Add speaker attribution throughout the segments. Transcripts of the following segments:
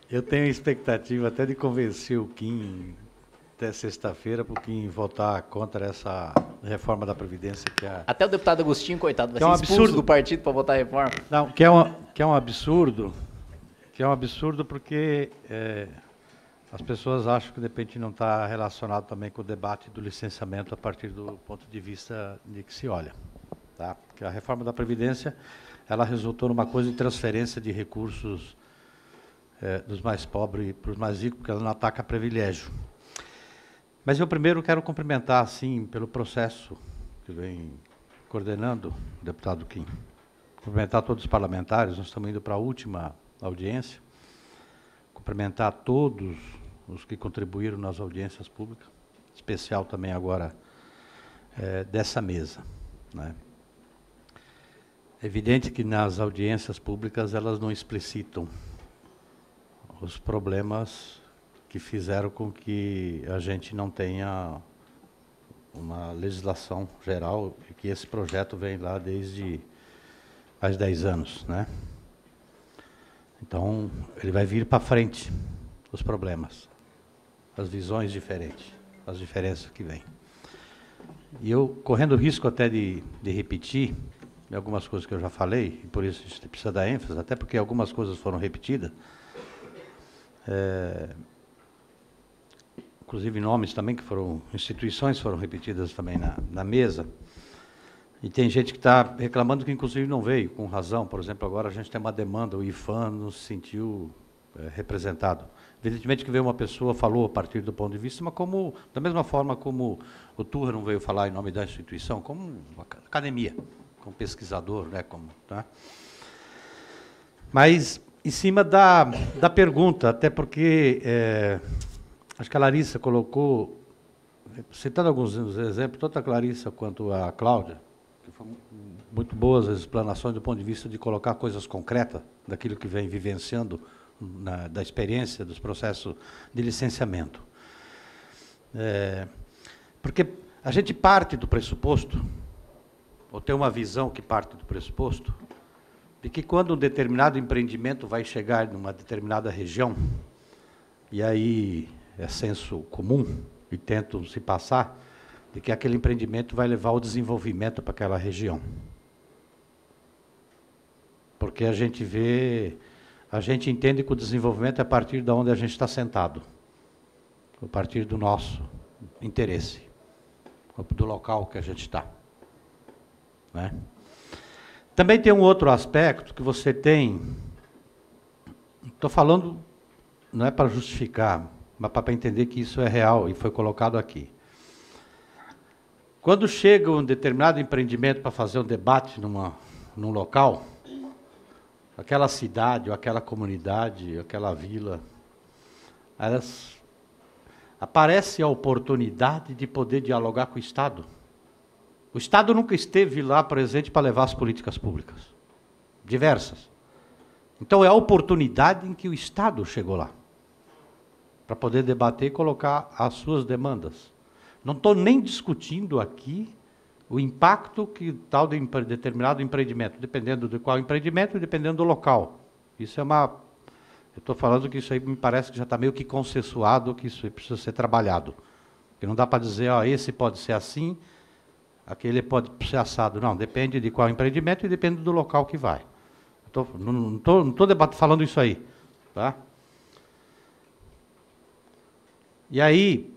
Speaker 1: Eu tenho a expectativa até de convencer o Kim até sexta-feira para o Kim votar contra essa reforma da Previdência
Speaker 2: Até o deputado Agostinho, coitado, vai
Speaker 1: que é um
Speaker 2: ser expulso
Speaker 1: absurdo
Speaker 2: do partido para votar a reforma.
Speaker 1: Não, que é um absurdo, porque as pessoas acham que de repente não está relacionado também com o debate do licenciamento a partir do ponto de vista de que se olha. Tá? Porque a reforma da Previdência, ela resultou numa coisa de transferência de recursos dos mais pobres para os mais ricos, porque ela não ataca privilégio. Mas eu primeiro quero cumprimentar, assim, pelo processo que vem coordenando o deputado Kim. Cumprimentar todos os parlamentares, nós estamos indo para a última audiência. Cumprimentar todos os que contribuíram nas audiências públicas, especial também agora dessa mesa, né? É evidente que nas audiências públicas elas não explicitam os problemas que fizeram com que a gente não tenha uma legislação geral e que esse projeto vem lá desde mais de 10 anos, né? Então, ele vai vir para frente, os problemas, as visões diferentes, as diferenças que vêm. E eu, correndo o risco até de repetir algumas coisas que eu já falei, e por isso a gente precisa dar ênfase, até porque algumas coisas foram repetidas, inclusive nomes também, que foram, instituições foram repetidas também na mesa, e tem gente que está reclamando que inclusive não veio, com razão. Por exemplo, agora a gente tem uma demanda, o IFAM não se sentiu representado. Evidentemente que veio uma pessoa, falou a partir do ponto de vista, mas como, da mesma forma como o Turra não veio falar em nome da instituição, como uma academia, como pesquisador, né, tá? Mas, em cima da pergunta, até porque, acho que a Larissa colocou, citando alguns exemplos, tanto a Clarissa quanto a Cláudia, que foram muito boas as explanações do ponto de vista de colocar coisas concretas daquilo que vem vivenciando, da experiência dos processos de licenciamento. Porque a gente parte do pressuposto, ou tem uma visão que parte do pressuposto, de que quando um determinado empreendimento vai chegar numa determinada região, e aí é senso comum, e tentam se passar, de que aquele empreendimento vai levar o desenvolvimento para aquela região. Porque a gente entende que o desenvolvimento é a partir de onde a gente está sentado, a partir do nosso interesse, do local que a gente está, né? Também tem um outro aspecto que você tem, estou falando, não é para justificar, mas para entender que isso é real e foi colocado aqui. Quando chega um determinado empreendimento para fazer um debate num local, aquela cidade, ou aquela comunidade, ou aquela vila, aparece a oportunidade de poder dialogar com o Estado. O Estado nunca esteve lá presente para levar as políticas públicas, diversas. Então é a oportunidade em que o Estado chegou lá, para poder debater e colocar as suas demandas. Não estou nem discutindo aqui o impacto que tal de determinado empreendimento, dependendo de qual empreendimento e dependendo do local. Isso é eu estou falando que isso aí me parece que já está meio que consensuado, que isso aí precisa ser trabalhado. Porque não dá para dizer, ó, esse pode ser assim, aquele pode ser assado. Não, depende de qual empreendimento e depende do local que vai. Não estou falando isso aí, tá? E aí,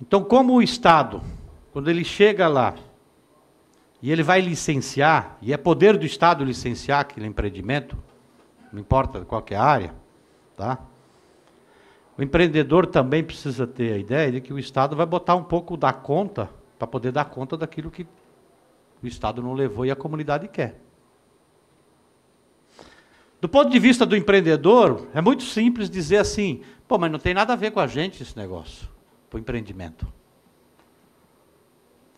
Speaker 1: então, como o Estado, quando ele chega lá, e ele vai licenciar, e é poder do Estado licenciar aquele empreendimento, não importa qual que é a área, tá? O empreendedor também precisa ter a ideia de que o Estado vai botar um pouco da conta, para poder dar conta daquilo que o Estado não levou e a comunidade quer. Do ponto de vista do empreendedor, é muito simples dizer assim, pô, mas não tem nada a ver com a gente esse negócio, para o empreendimento.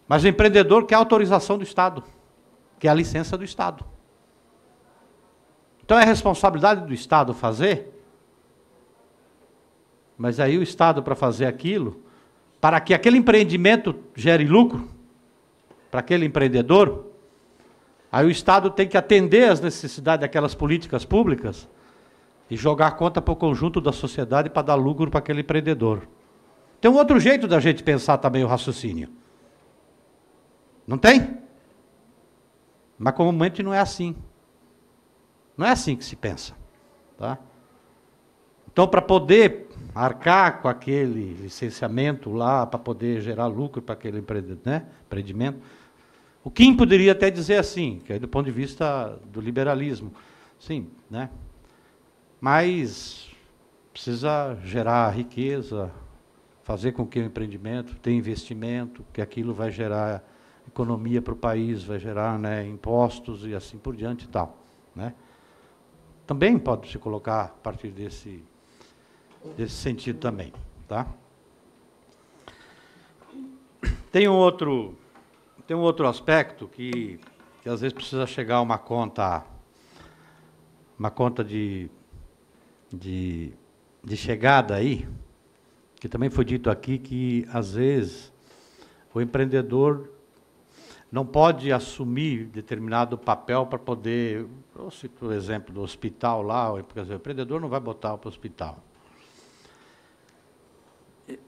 Speaker 1: Mas o empreendedor quer a autorização do Estado, quer a licença do Estado. Então é responsabilidade do Estado fazer, mas aí o Estado, para fazer aquilo, para que aquele empreendimento gere lucro, para aquele empreendedor, aí o Estado tem que atender às necessidades daquelas políticas públicas, e jogar a conta para o conjunto da sociedade para dar lucro para aquele empreendedor. Tem um outro jeito da gente pensar também o raciocínio. Não tem? Mas comumente não é assim. Não é assim que se pensa. Tá? Então, para poder arcar com aquele licenciamento lá, para poder gerar lucro para aquele empreendimento, o Kim poderia até dizer assim, que é do ponto de vista do liberalismo. Sim, né? Mas precisa gerar riqueza, fazer com que o empreendimento tenha investimento, que aquilo vai gerar economia para o país, vai gerar, né, impostos e assim por diante e tal. Né? Também pode se colocar a partir desse sentido também. Tá? Tem um outro aspecto que às vezes precisa chegar a uma conta de chegada aí, que também foi dito aqui que, às vezes, o empreendedor não pode assumir determinado papel para poder, eu cito o exemplo do hospital lá, porque o empreendedor não vai botar para o hospital.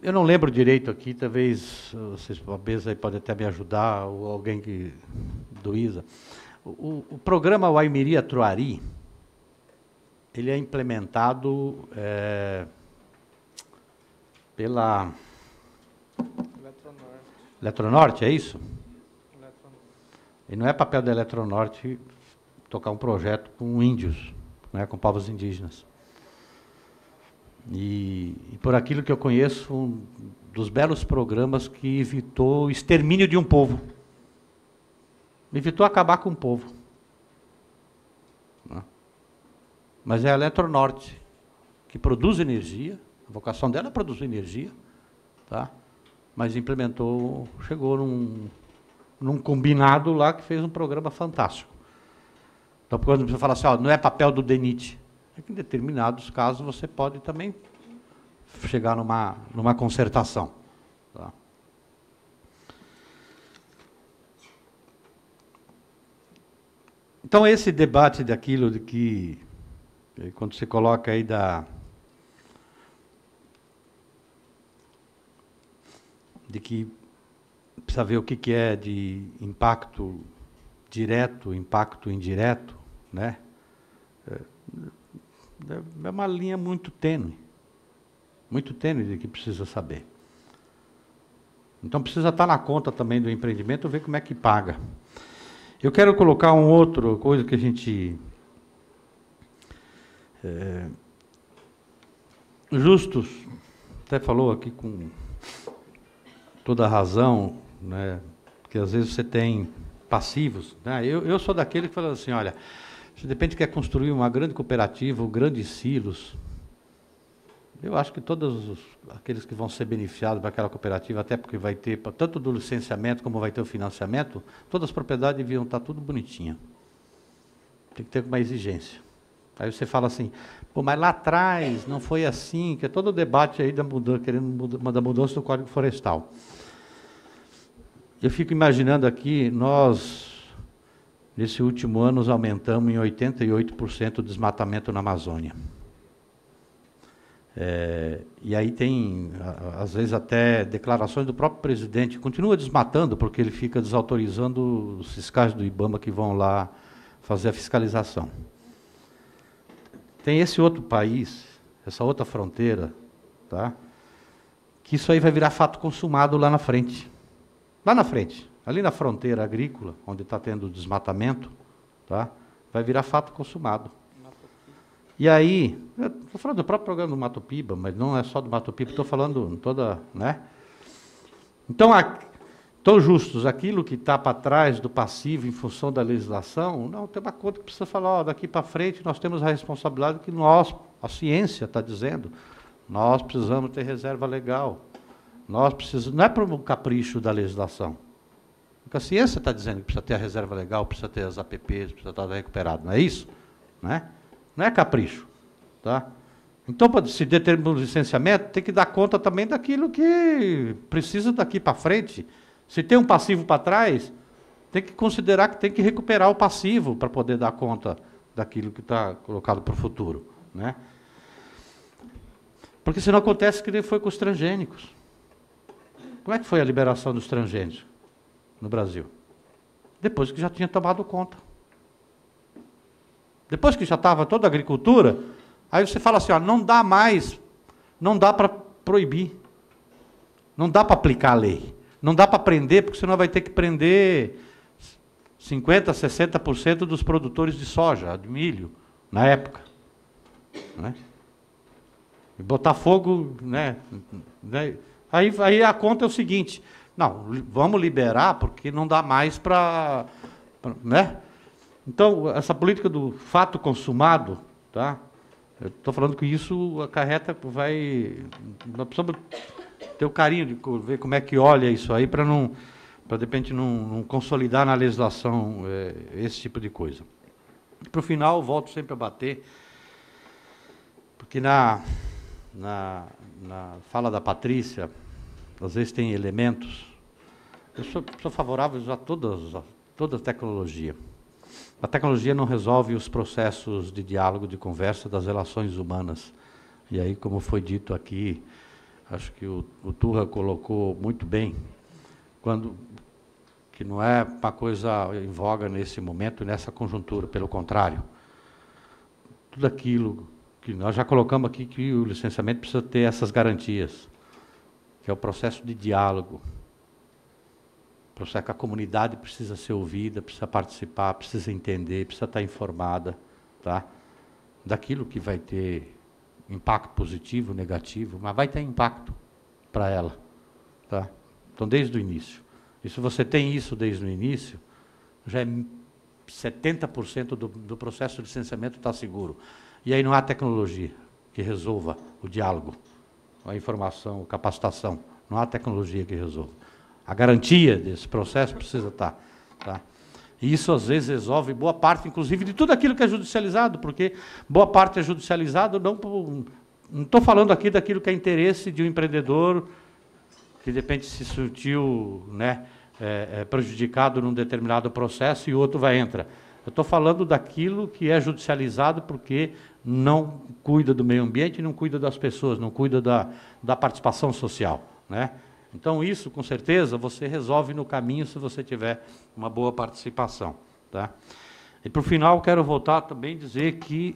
Speaker 1: Eu não lembro direito aqui, talvez vocês aí podem até me ajudar, ou alguém do ISA. O programa Waimiri Atruari, ele é implementado pela Eletronorte, é isso? E não é papel da Eletronorte tocar um projeto com índios, né, com povos indígenas. E por aquilo que eu conheço, um dos belos programas que evitou o extermínio de um povo. Evitou acabar com um povo. Né? Mas é a Eletronorte, que produz energia, a vocação dela é produzir energia, tá? Mas implementou, chegou num combinado lá que fez um programa fantástico. Então, quando você fala assim, ó, não é papel do DENIT, é que em determinados casos você pode também chegar numa concertação. Tá? Então, esse debate daquilo de que, quando você coloca aí de que precisa ver o que é de impacto direto, impacto indireto, né? É uma linha muito tênue de que precisa saber. Então precisa estar na conta também do empreendimento, ver como é que paga. Eu quero colocar uma outra coisa que a gente... Justus até falou aqui com toda a razão, né, que às vezes você tem passivos. Né? Eu sou daquele que fala assim, olha, se de repente quer construir uma grande cooperativa, ou grandes silos, eu acho que todos aqueles que vão ser beneficiados daquela cooperativa, até porque vai ter, tanto do licenciamento como vai ter o financiamento, todas as propriedades deviam estar tudo bonitinha. Tem que ter uma exigência. Aí você fala assim, pô, mas lá atrás não foi assim, que é todo o debate aí da mudança, da mudança do Código Florestal. Eu fico imaginando aqui, nós, nesse último ano, nós aumentamos em 88% o desmatamento na Amazônia. E aí tem, às vezes, até declarações do próprio presidente, continua desmatando, porque ele fica desautorizando os fiscais do IBAMA que vão lá fazer a fiscalização. Tem esse outro país, essa outra fronteira, tá? Que isso aí vai virar fato consumado lá na frente. Lá na frente, ali na fronteira agrícola, onde está tendo desmatamento, tá? Vai virar fato consumado. E aí, estou falando do próprio programa do Mato Piba, mas não é só do Mato Piba, estou falando toda, né? Então, justos, aquilo que está para trás do passivo em função da legislação, não, tem uma coisa que precisa falar, ó, daqui para frente nós temos a responsabilidade que nós, a ciência está dizendo, nós precisamos ter reserva legal, nós precisamos, não é por um capricho da legislação, porque a ciência está dizendo que precisa ter a reserva legal, precisa ter as APPs, precisa estar recuperado, não é isso? Né? Não é capricho. Tá? Então, para se determinar o licenciamento, tem que dar conta também daquilo que precisa daqui para frente. Se tem um passivo para trás, tem que considerar que tem que recuperar o passivo para poder dar conta daquilo que está colocado para o futuro. né? Porque senão acontece que nem foi com os transgênicos. Como é que foi a liberação dos transgênicos no Brasil? Depois que já tinha tomado conta. Depois que já estava toda a agricultura, aí você fala assim, ó, não dá mais, não dá para proibir. Não dá para aplicar a lei. Não dá para prender, porque senão vai ter que prender 50%, 60% dos produtores de soja, de milho, na época. Né? E botar fogo, né? Aí a conta é o seguinte, não, vamos liberar porque não dá mais para... Né? Então, essa política do fato consumado, tá? Eu estou falando que isso acarreta, nós precisamos ter o carinho de ver como é que olha isso aí para de repente não consolidar na legislação esse tipo de coisa. E para o final, volto sempre a bater, porque na fala da Patrícia, às vezes tem elementos, eu sou favorável a toda a tecnologia. A tecnologia não resolve os processos de diálogo, de conversa das relações humanas. E aí, como foi dito aqui, acho que o Turra colocou muito bem, que não é uma coisa em voga nesse momento, nessa conjuntura, pelo contrário. Tudo aquilo que nós já colocamos aqui, que o licenciamento precisa ter essas garantias, que é o processo de diálogo. O processo que a comunidade precisa ser ouvida, precisa participar, precisa entender, precisa estar informada, tá? Daquilo que vai ter impacto positivo, negativo, mas vai ter impacto para ela, tá? Então, desde o início. E se você tem isso desde o início, já é 70% do processo de licenciamento está seguro. E aí não há tecnologia que resolva o diálogo, a informação, a capacitação. Não há tecnologia que resolva. A garantia desse processo precisa estar. Tá? E isso, às vezes, resolve boa parte, inclusive, de tudo aquilo que é judicializado, porque boa parte é judicializado, não estou falando aqui daquilo que é interesse de um empreendedor que, de repente, se sentiu, né, prejudicado num determinado processo e o outro vai entrar. Eu estou falando daquilo que é judicializado porque não cuida do meio ambiente, não cuida das pessoas, não cuida da participação social, né? Então, isso, com certeza, você resolve no caminho se você tiver uma boa participação. Tá? E, por final, quero voltar também a dizer que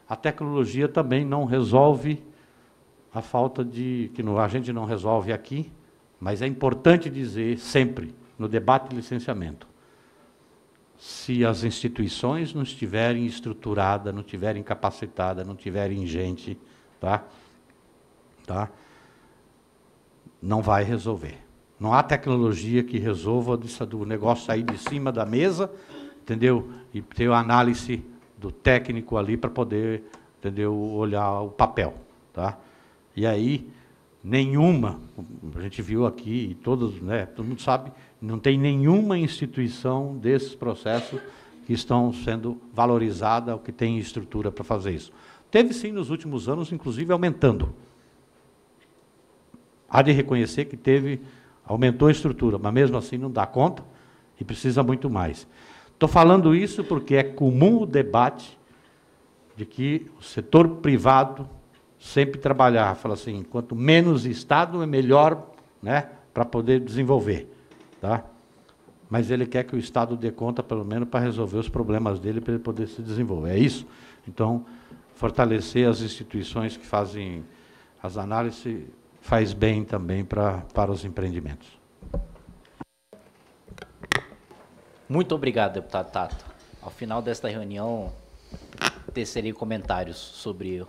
Speaker 1: a tecnologia também não resolve a falta de... que a gente não resolve aqui, mas é importante dizer sempre, no debate de licenciamento, se as instituições não estiverem estruturadas, não estiverem capacitadas, não estiverem gente, tá? Não vai resolver. Não há tecnologia que resolva do negócio sair de cima da mesa, entendeu? E ter a análise do técnico ali para poder, entendeu, olhar o papel, tá? E aí, nenhuma, a gente viu aqui, e todos, né, todo mundo sabe, não tem nenhuma instituição desses processos que estão sendo valorizada ou que tem estrutura para fazer isso. Teve sim nos últimos anos, inclusive aumentando. Há de reconhecer que aumentou a estrutura, mas mesmo assim não dá conta e precisa muito mais. Estou falando isso porque é comum o debate de que o setor privado sempre trabalhar, fala assim, quanto menos Estado é melhor, né, para poder desenvolver. Tá? Mas ele quer que o Estado dê conta, pelo menos, para resolver os problemas dele, para ele poder se desenvolver. É isso? Então, fortalecer as instituições que fazem as análises faz bem também para os empreendimentos.
Speaker 2: Muito obrigado, deputado Tato. Ao final desta reunião, tecerei comentários sobre